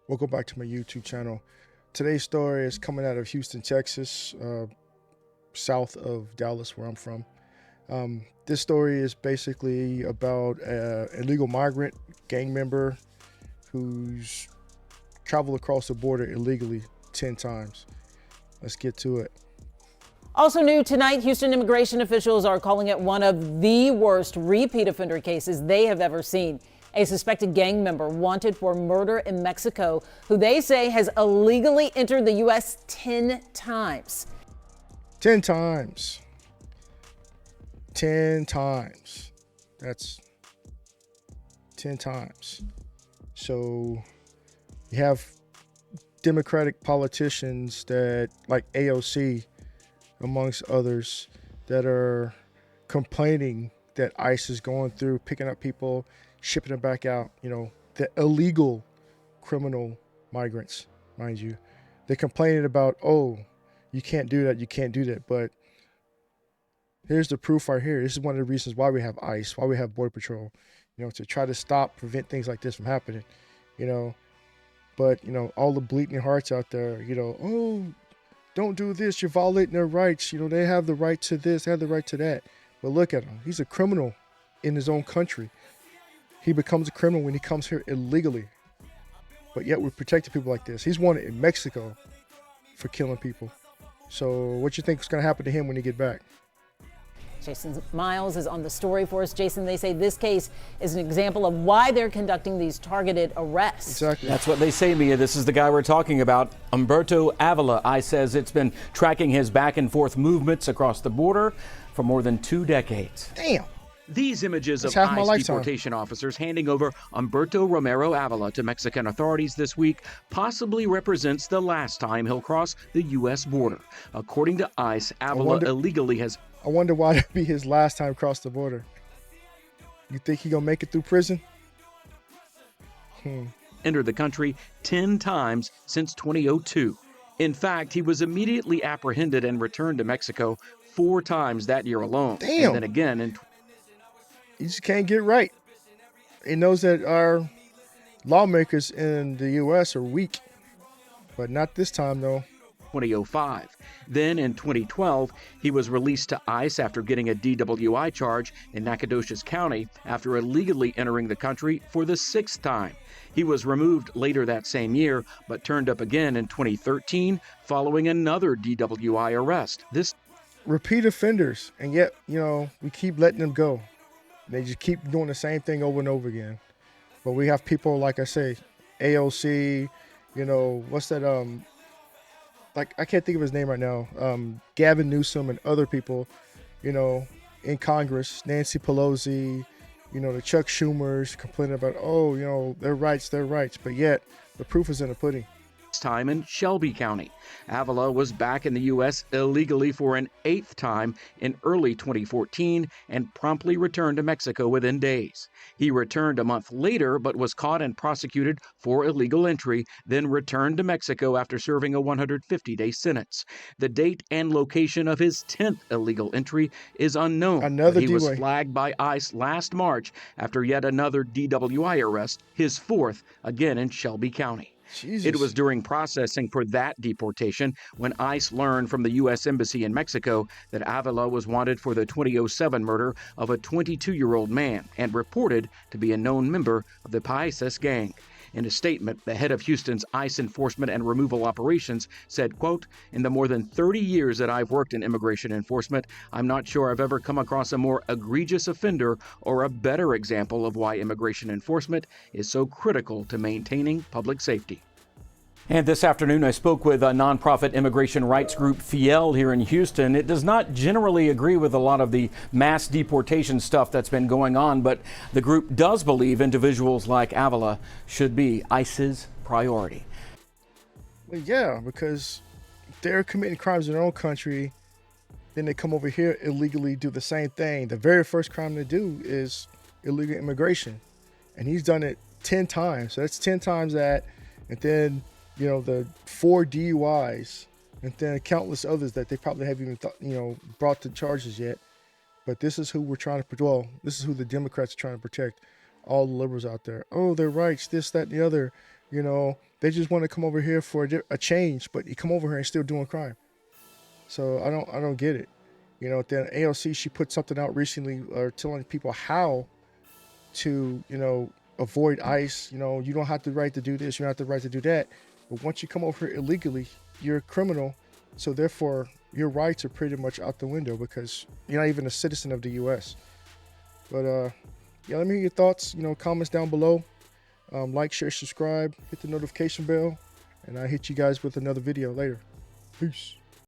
Welcome back to my YouTube channel. Today's story is coming out of Houston, Texas, south of Dallas, where I'm from. This story is basically about an illegal migrant gang member who's traveled across the border illegally 10 times. Let's get to it. Also new tonight, Houston immigration officials are calling it one of the worst repeat offender cases they have ever seen. A suspected gang member wanted for murder in Mexico, who they say has illegally entered the U.S. 10 times. 10 times. 10 times. That's 10 times. So you have Democratic politicians that, like AOC, amongst others, that are complaining that ICE is going through, picking up people, shipping them back out, the illegal criminal migrants, mind you. They're complaining about, oh, you can't do that, you can't do that. But here's the proof right here. This is one of the reasons why we have ICE, why we have Border Patrol, to try to prevent things like this from happening, But, all the bleeding hearts out there, oh, don't do this, you're violating their rights. They have the right to this, they have the right to that. But look at him. He's a criminal in his own country. He becomes a criminal when he comes here illegally. But yet we're protecting people like this. He's wanted in Mexico for killing people. So what you think is going to happen to him when he get back? Jason Miles is on the story for us. Jason, they say this case is an example of why they're conducting these targeted arrests. Exactly. That's what they say, Mia. This is the guy we're talking about, Humberto Avila. ICE says it's been tracking his back and forth movements across the border for more than 2 decades. Damn. These images That's of half my ICE lifetime. deportation officers handing over Humberto Romero Avila to Mexican authorities this week possibly represents the last time he'll cross the U.S. border. According to ICE, Avila illegally has... I wonder why that'd be his last time across the border. You think he gonna make it through prison? entered the country 10 times since 2002. In fact, he was immediately apprehended and returned to Mexico 4 times that year alone. Damn. And then again in He just can't get right. He knows that our lawmakers in the U.S. are weak, but not this time, though. 2005. Then in 2012, he was released to ICE after getting a DWI charge in Nacogdoches County after illegally entering the country for the 6th time. He was removed later that same year, but turned up again in 2013 following another DWI arrest. This Repeat offenders, and yet, we keep letting them go. They just keep doing the same thing over and over again. But we have people, like I say, AOC, what's that, I can't think of his name right now, Gavin Newsom and other people, in Congress, Nancy Pelosi, the Chuck Schumers complaining about, their rights. But yet, the proof is in the pudding. time in Shelby County. Avila was back in the U.S. illegally for an 8th time in early 2014 and promptly returned to Mexico within days. He returned a month later but was caught and prosecuted for illegal entry, then returned to Mexico after serving a 150-day sentence. The date and location of his 10th illegal entry is unknown. Another he was DWI. flagged by ICE last March after yet another DWI arrest, his 4th, again in Shelby County. Jesus. It was during processing for that deportation when ICE learned from the U.S. Embassy in Mexico that Avila was wanted for the 2007 murder of a 22-year-old man and reported to be a known member of the Paisas gang. In a statement, the head of Houston's ICE enforcement and removal operations said, quote, "In the more than 30 years that I've worked in immigration enforcement, I'm not sure I've ever come across a more egregious offender or a better example of why immigration enforcement is so critical to maintaining public safety." And this afternoon, I spoke with a nonprofit immigration rights group, Fiel, here in Houston. It does not generally agree with a lot of the mass deportation stuff that's been going on, but the group does believe individuals like Avila should be ICE's priority. Well, yeah, because they're committing crimes in their own country, then they come over here illegally, do the same thing. The very first crime they do is illegal immigration, and he's done it 10 times. So that's 10 times that, and then the 4 DUIs, and then countless others that they probably haven't even brought to charges yet. But this is who we're trying to, this is who the Democrats are trying to protect. All the liberals out there. Oh, their rights, this, that, and the other. You know, they just want to come over here for a change, but you come over here and still doing crime. So I don't get it. You know, then AOC, she put something out recently, telling people how to, you know, avoid ICE. You know, you don't have the right to do this, you don't have the right to do that. But once you come over here illegally, you're a criminal. So therefore, your rights are pretty much out the window because you're not even a citizen of the U.S. But yeah, let me hear your thoughts. You know, comments down below. Like, share, subscribe, hit the notification bell, and I'll hit you guys with another video later. Peace.